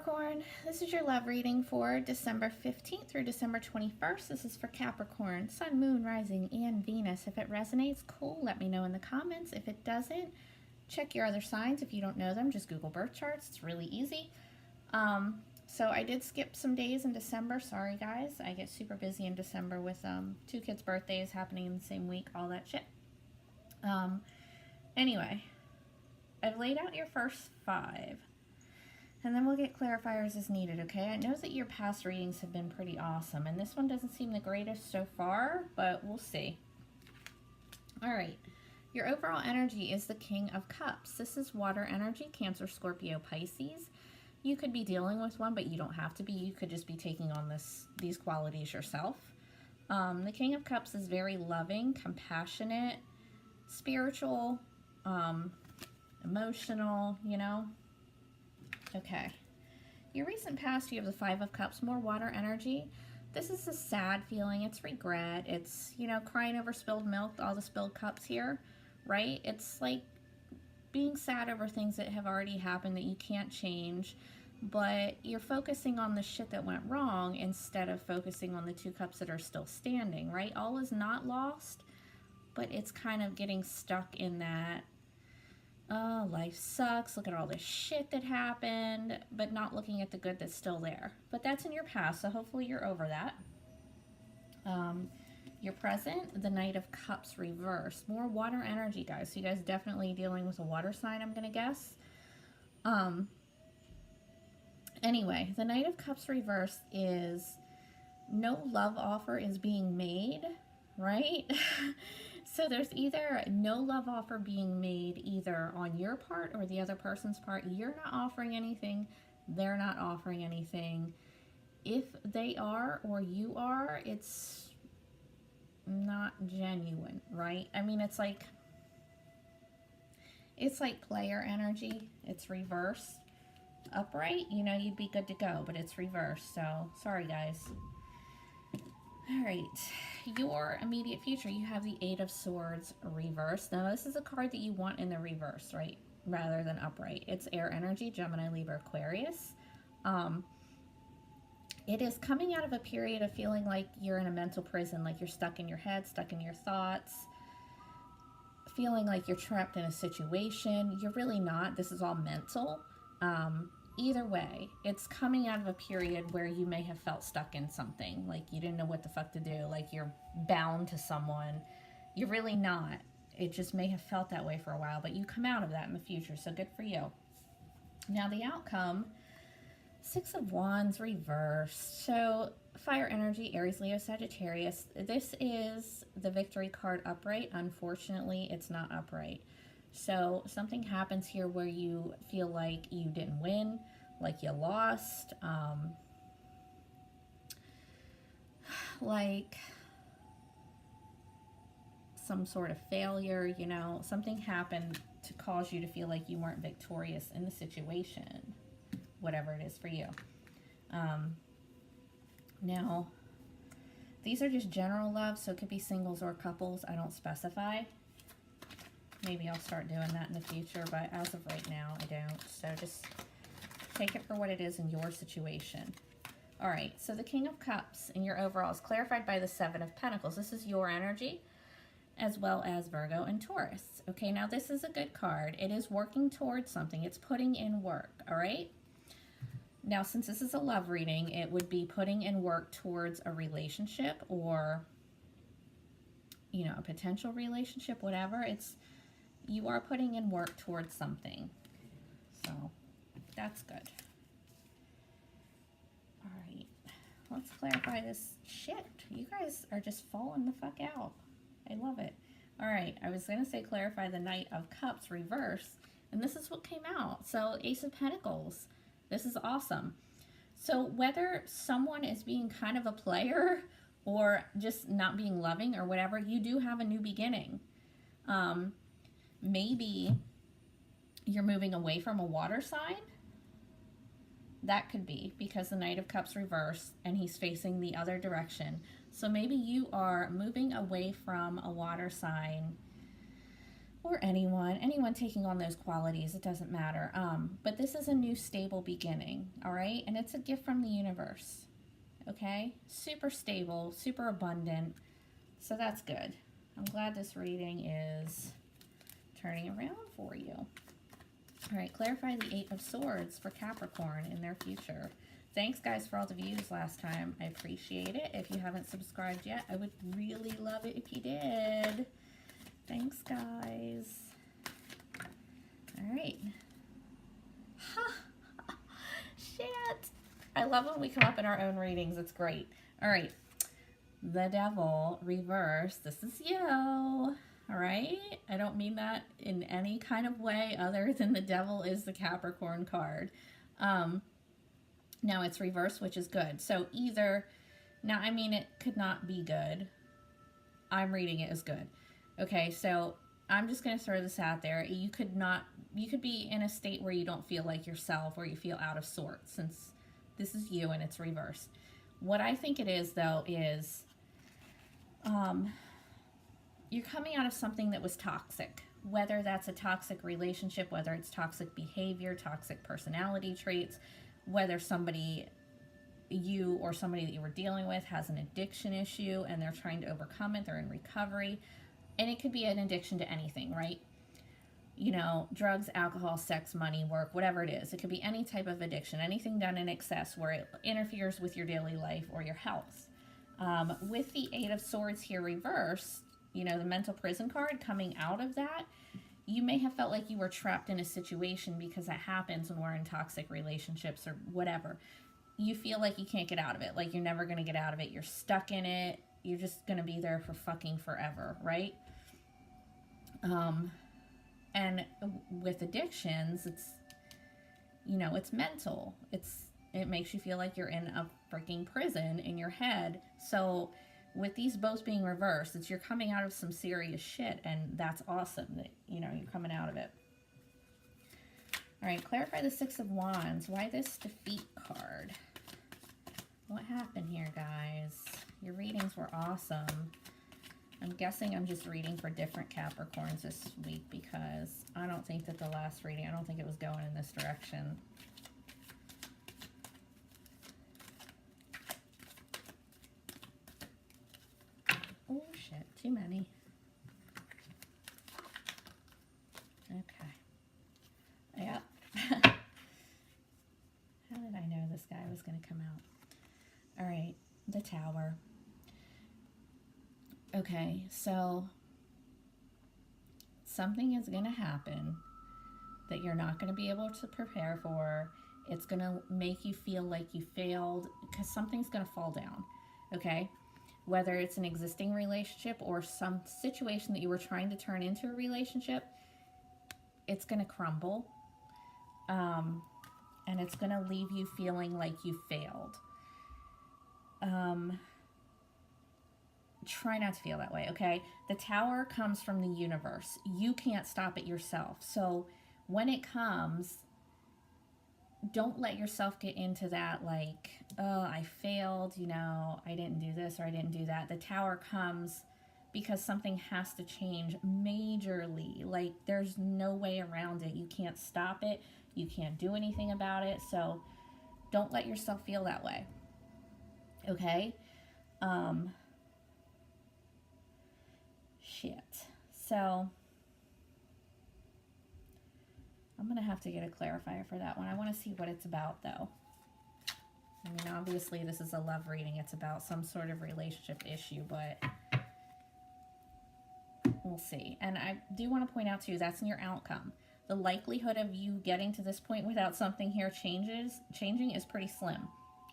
Capricorn, this is your love reading for December 15th through December 21st. This is for Capricorn, Sun, Moon, Rising, and Venus. If it resonates, cool, let me know in the comments. If it doesn't, check your other signs. If you don't know them, just Google birth charts. It's really easy. So I did skip some days in December. Sorry, guys. I get super busy in December with 2 kids' birthdays happening in the same week, all that shit. Anyway, I've laid out your first 5. And then we'll get clarifiers as needed, okay? I know that your past readings have been pretty awesome, and this one doesn't seem the greatest so far, but we'll see. All right. Your overall energy is the King of Cups. This is water energy, Cancer, Scorpio, Pisces. You could be dealing with one, but you don't have to be. You could just be taking on these qualities yourself. The King of Cups is very loving, compassionate, spiritual, emotional, you know? Okay. Your recent past, you have the 5 of Cups, more water energy. This is a sad feeling. It's regret. It's, you know, crying over spilled milk, all the spilled cups here, right? It's like being sad over things that have already happened that you can't change, but you're focusing on the shit that went wrong instead of focusing on the 2 cups that are still standing, right? All is not lost, but it's kind of getting stuck in that, oh, life sucks, look at all this shit that happened, but not looking at the good that's still there. But that's in your past, so hopefully you're over that. Your present, the Knight of Cups reversed. More water energy, guys. So you guys definitely dealing with a water sign, I'm going to guess. Anyway, the Knight of Cups reversed is no love offer is being made, right? So there's either no love offer being made either on your part or the other person's part. You're not offering anything. They're not offering anything. If they are or you are, it's not genuine, right? I mean, it's like player energy. It's reversed. Upright, you know, you'd be good to go, but it's reversed. So sorry, guys. All right, your immediate future, you have the 8 of Swords reversed. Now, this is a card that you want in the reverse, right, rather than upright. It's air energy, Gemini, Libra, Aquarius. It is coming out of a period of feeling like you're in a mental prison, like you're stuck in your head, stuck in your thoughts, feeling like you're trapped in a situation. You're really not. This is all mental. Either way, it's coming out of a period where you may have felt stuck in something, like you didn't know what the fuck to do, like you're bound to someone. You're really not. It just may have felt that way for a while, but you come out of that in the future, so good for you. Now the outcome, 6 of Wands reversed. So fire energy, Aries, Leo, Sagittarius. This is the victory card upright. Unfortunately, it's not upright. So something happens here where you feel like you didn't win, like you lost, like some sort of failure, you know, something happened to cause you to feel like you weren't victorious in the situation, whatever it is for you. Now, these are just general love, so it could be singles or couples. I don't specify. Maybe I'll start doing that in the future, but as of right now, I don't. So just take it for what it is in your situation. All right, so the King of Cups in your overall is clarified by the 7 of Pentacles. This is your energy, as well as Virgo and Taurus. Okay, now this is a good card. It is working towards something. It's putting in work, all right? Now, since this is a love reading, it would be putting in work towards a relationship or, you know, a potential relationship, whatever. You are putting in work towards something. So that's good. All right. Let's clarify this shit. You guys are just falling the fuck out. I love it. All right. I was going to say clarify the Knight of Cups reverse. And this is what came out. So Ace of Pentacles. This is awesome. So whether someone is being kind of a player or just not being loving or whatever, you do have a new beginning. Maybe you're moving away from a water sign. That could be because the Knight of Cups reversed and he's facing the other direction. So maybe you are moving away from a water sign or anyone taking on those qualities, it doesn't matter. But this is a new stable beginning, all right? And it's a gift from the universe, okay? Super stable, super abundant. So that's good. I'm glad this reading is turning around for you. All right, clarify the Eight of Swords for Capricorn in their future. Thanks, guys, for all the views last time. I appreciate it. If you haven't subscribed yet, I would really love it if you did. Thanks, guys. All right. Shit. I love when we come up in our own readings. It's great. All right. The Devil reverse. This is you. All right. I don't mean that in any kind of way other than the Devil is the Capricorn card. Now it's reverse, which is good. So either, now I mean it could not be good. I'm reading it as good. Okay, so I'm just going to throw this out there. You could be in a state where you don't feel like yourself, or you feel out of sorts, since this is you and it's reverse. What I think it is, though, is you're coming out of something that was toxic, whether that's a toxic relationship, whether it's toxic behavior, toxic personality traits, whether you or somebody that you were dealing with has an addiction issue and they're trying to overcome it, they're in recovery. And it could be an addiction to anything, right? You know, drugs, alcohol, sex, money, work, whatever it is. It could be any type of addiction, anything done in excess where it interferes with your daily life or your health. With the Eight of Swords here reversed, you know, the mental prison card coming out of that, you may have felt like you were trapped in a situation, because that happens when we're in toxic relationships or whatever. You feel like you can't get out of it, like you're never going to get out of it. You're stuck in it. You're just going to be there for fucking forever, right? And with addictions, it's, you know, it's mental. It makes you feel like you're in a freaking prison in your head. So with these both being reversed, it's you're coming out of some serious shit, and that's awesome that, you know, you're coming out of it. All right, clarify the Six of Wands. Why this defeat card? What happened here, guys? Your readings were awesome. I'm guessing I'm just reading for different Capricorns this week, because I don't think that the last reading, I don't think it was going in this direction. Oh, shit. Too many. Okay. Yep. How did I know this guy was going to come out? All right. The Tower. Okay. So something is going to happen that you're not going to be able to prepare for. It's going to make you feel like you failed, because something's going to fall down. Okay? Whether it's an existing relationship or some situation that you were trying to turn into a relationship, it's going to crumble. And it's going to leave you feeling like you failed. Try not to feel that way, okay? The Tower comes from the universe. You can't stop it yourself. So when it comes, don't let yourself get into that, like, oh, I failed, you know, I didn't do this or I didn't do that. The Tower comes because something has to change majorly. Like, there's no way around it. You can't stop it. You can't do anything about it. So don't let yourself feel that way. Okay? Shit. So I'm going to have to get a clarifier for that one. I want to see what it's about, though. I mean, obviously, this is a love reading. It's about some sort of relationship issue, but we'll see. And I do want to point out, too, that's in your outcome. The likelihood of you getting to this point without something here changing is pretty slim.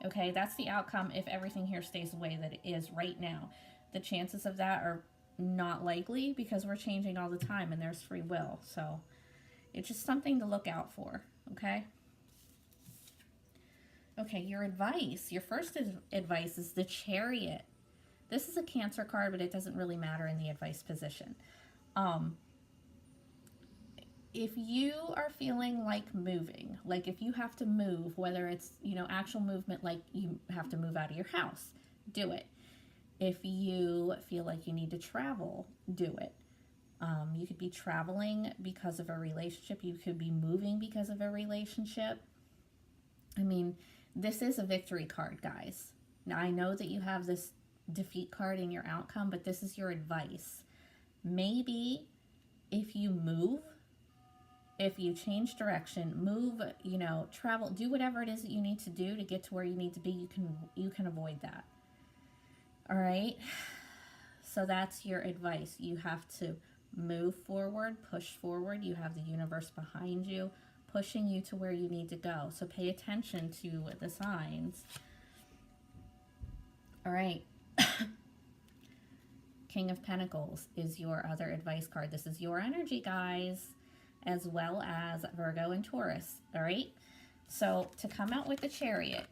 Okay, that's the outcome if everything here stays the way that it is right now. The chances of that are not likely, because we're changing all the time and there's free will. So it's just something to look out for, okay? Okay, your advice. Your first advice is the Chariot. This is a Cancer card, but it doesn't really matter in the advice position. If you are feeling like moving, like if you have to move, whether it's, you know, actual movement, like you have to move out of your house, do it. If you feel like you need to travel, do it. You could be traveling because of a relationship. You could be moving because of a relationship. I mean, this is a victory card, guys. Now, I know that you have this defeat card in your outcome, but this is your advice. Maybe if you move, if you change direction, move, you know, travel, do whatever it is that you need to do to get to where you need to be, you can avoid that. All right? So that's your advice. You have to move forward, push forward. You have the universe behind you, pushing you to where you need to go. So pay attention to the signs. All right. King of Pentacles is your other advice card. This is your energy, guys, as well as Virgo and Taurus. All right. So to come out with the Chariot,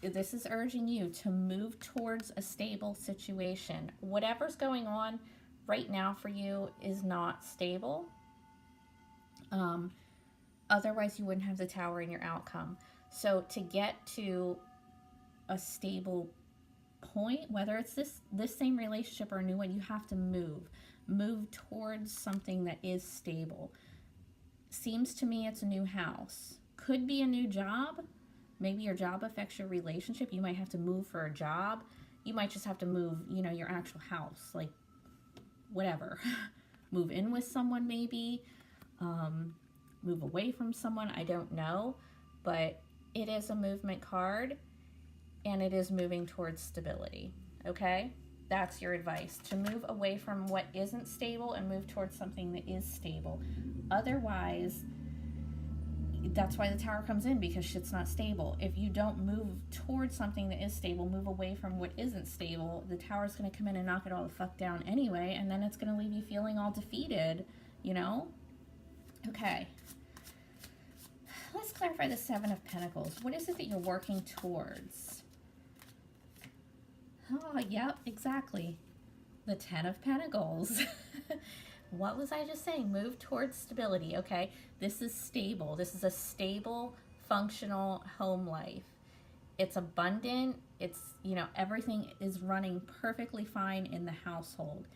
this is urging you to move towards a stable situation. Whatever's going on right now for you is not stable. Otherwise, you wouldn't have the Tower in your outcome. So to get to a stable point, whether it's this same relationship or a new one, you have to move towards something that is stable. Seems to me it's a new house. Could be a new job. Maybe your job affects your relationship. You might have to move for a job. You might just have to move, you know, your actual house, like whatever. Move in with someone, maybe. Move away from someone. I don't know. But it is a movement card, and it is moving towards stability. Okay? That's your advice. To move away from what isn't stable and move towards something that is stable. Otherwise, that's why the Tower comes in, because shit's not stable. If you don't move towards something that is stable, move away from what isn't stable, the Tower's going to come in and knock it all the fuck down anyway, and then it's going to leave you feeling all defeated, you know? Okay. Let's clarify the Seven of Pentacles. What is it that you're working towards? Oh, yep, exactly. The Ten of Pentacles. What was I just saying? Move towards stability, okay? This is stable. This is a stable, functional home life. It's abundant. It's, you know, everything is running perfectly fine in the household.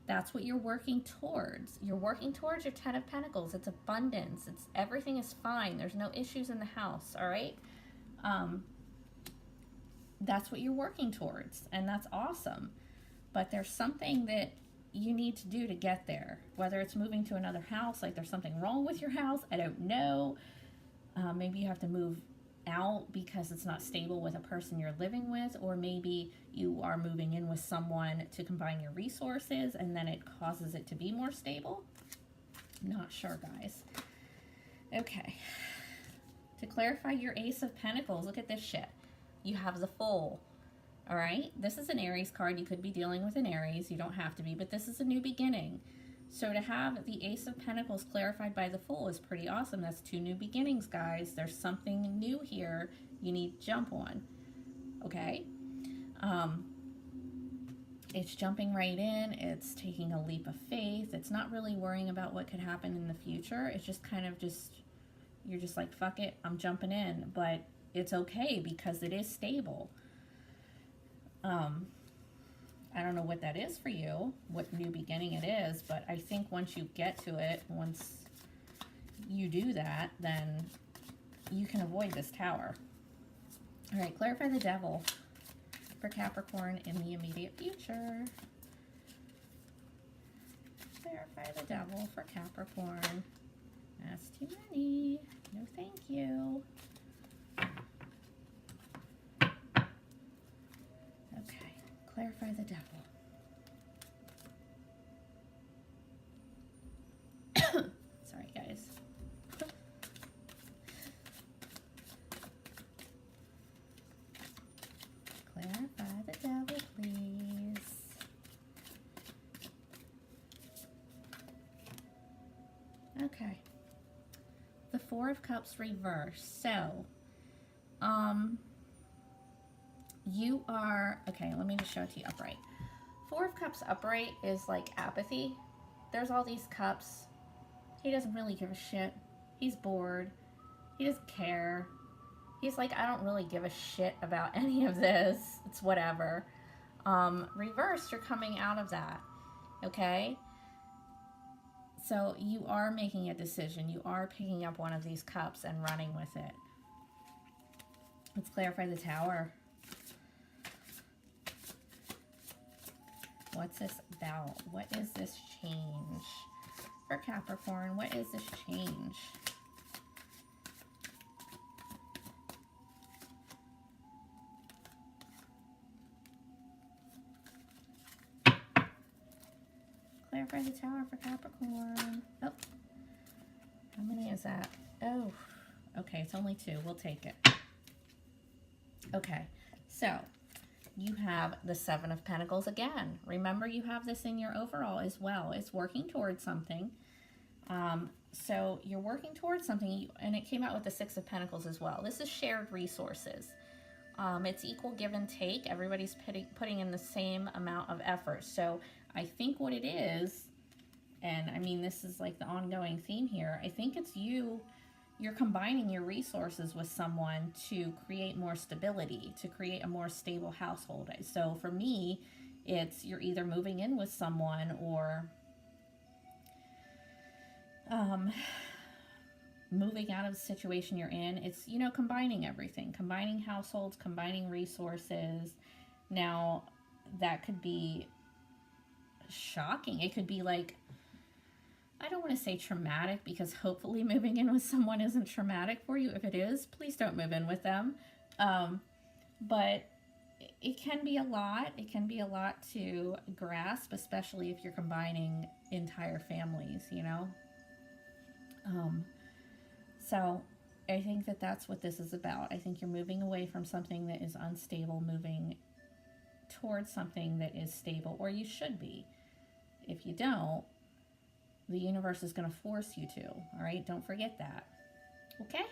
That's what you're working towards. You're working towards your Ten of Pentacles. It's abundance. It's everything is fine. There's no issues in the house, all right? That's what you're working towards, and that's awesome. But there's something that you need to do to get there, whether it's moving to another house, like there's something wrong with your house, I don't know. Maybe you have to move out because it's not stable with a person you're living with, or maybe you are moving in with someone to combine your resources and then it causes it to be more stable. Not sure, guys. Okay. To clarify your Ace of Pentacles, look at this shit. You have the Fool. All right, this is an Aries card. You could be dealing with an Aries. You don't have to be, but this is a new beginning. So to have the Ace of Pentacles clarified by the Fool is pretty awesome. That's two new beginnings, guys. There's something new here you need to jump on, okay? It's jumping right in. It's taking a leap of faith. It's not really worrying about what could happen in the future. It's just kind of you're just like, fuck it, I'm jumping in. But it's okay because it is stable. I don't know what that is for you, what new beginning it is, but I think once you get to it, once you do that, then you can avoid this Tower. All right, clarify the Devil for Capricorn in the immediate future. Clarify the Devil for Capricorn. That's too many. No, thank you. Clarify the Devil. Sorry, guys. Clarify the Devil, please. Okay. The Four of Cups reversed. So, you are, okay, let me just show it to you upright. Four of Cups upright is like apathy. There's all these cups. He doesn't really give a shit. He's bored. He doesn't care. He's like, I don't really give a shit about any of this. It's whatever. Reversed, you're coming out of that. Okay? So you are making a decision. You are picking up one of these cups and running with it. Let's clarify the Tower. What's this about? What is this change? For Capricorn, what is this change? Clarify the Tower for Capricorn. Oh, how many is that? Oh, okay, it's only 2. We'll take it. Okay, so you have the 7 of Pentacles again. Remember, you have this in your overall as well. It's working towards something. So you're working towards something, and it came out with the 6 of Pentacles as well. This is shared resources. It's equal give and take. Everybody's putting in the same amount of effort. So I think what it is, and I mean, this is like the ongoing theme here, I think it's you're combining your resources with someone to create more stability, to create a more stable household. So for me, it's you're either moving in with someone or moving out of the situation you're in. It's, you know, combining everything, combining households, combining resources. Now, that could be shocking. It could be like, I don't want to say traumatic, because hopefully moving in with someone isn't traumatic for you. If it is, please don't move in with them. But it can be a lot. It can be a lot to grasp, especially if you're combining entire families, you know? So I think that that's what this is about. I think you're moving away from something that is unstable, moving towards something that is stable, or you should be. If you don't, the universe is going to force you to. All right, don't forget that. Okay?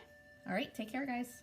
All right, take care, guys.